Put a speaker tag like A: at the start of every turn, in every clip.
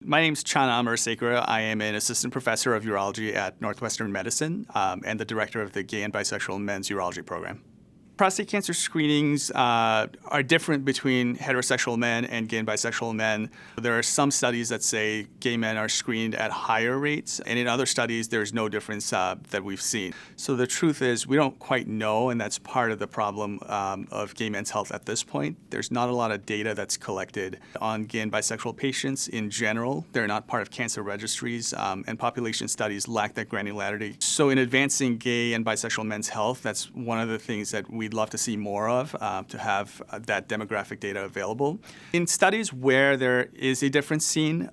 A: My name's Channa Amarasekera. I am an assistant professor of urology at Northwestern Medicine and the director of the Gay and Bisexual Men's Urology program. Prostate cancer screenings are different between heterosexual men and gay and bisexual men. There are some studies that say gay men are screened at higher rates, and in other studies, there's no difference that we've seen. So the truth is, we don't quite know, and that's part of the problem of gay men's health at this point. There's not a lot of data that's collected on gay and bisexual patients in general. They're not part of cancer registries, and population studies lack that granularity. So in advancing gay and bisexual men's health, that's one of the things that we'd love to see more of, to have that demographic data available. In studies where there is a difference seen,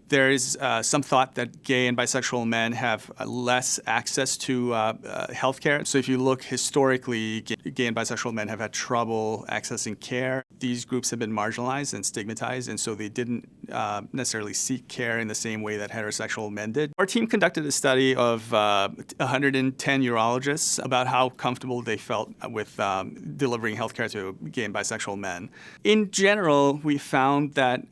A: there is some thought that gay and bisexual men have less access to healthcare. So if you look historically, gay and bisexual men have had trouble accessing care. These groups have been marginalized and stigmatized, and so they didn't necessarily seek care in the same way that heterosexual men did. Our team conducted a study of 110 urologists about how comfortable they felt with delivering healthcare to gay and bisexual men. In general, we found that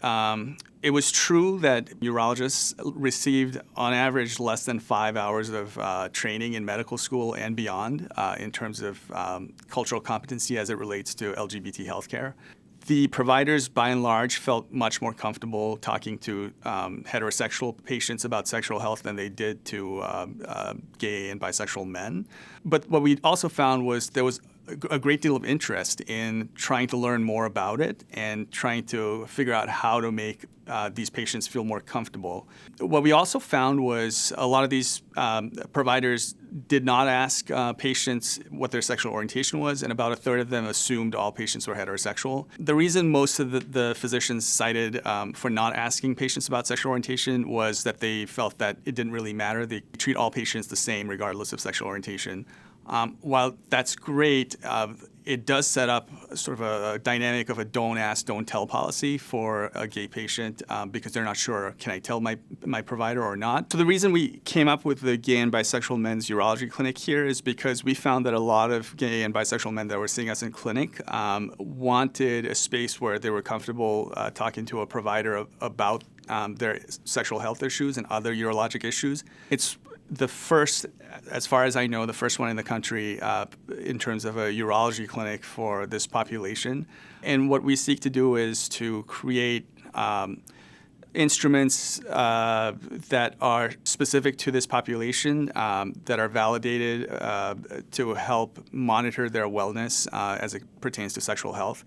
A: it was true that urologists received, on average, less than 5 hours of training in medical school and beyond in terms of cultural competency as it relates to LGBT healthcare. The providers, by and large, felt much more comfortable talking to heterosexual patients about sexual health than they did to gay and bisexual men. But what we also found was there was a great deal of interest in trying to learn more about it and trying to figure out how to make these patients feel more comfortable. What we also found was a lot of these providers did not ask patients what their sexual orientation was, and about a third of them assumed all patients were heterosexual. The reason most of the physicians cited for not asking patients about sexual orientation was that they felt that it didn't really matter. They treat all patients the same regardless of sexual orientation. While that's great, it does set up sort of a dynamic of a don't ask, don't tell policy for a gay patient because they're not sure, can I tell my provider or not? So the reason we came up with the Gay and Bisexual Men's Urology Clinic here is because we found that a lot of gay and bisexual men that were seeing us in clinic wanted a space where they were comfortable talking to a provider about their sexual health issues and other urologic issues. It's the first, as far as I know, the first one in the country in terms of a urology clinic for this population. And what we seek to do is to create instruments that are specific to this population, that are validated to help monitor their wellness as it pertains to sexual health.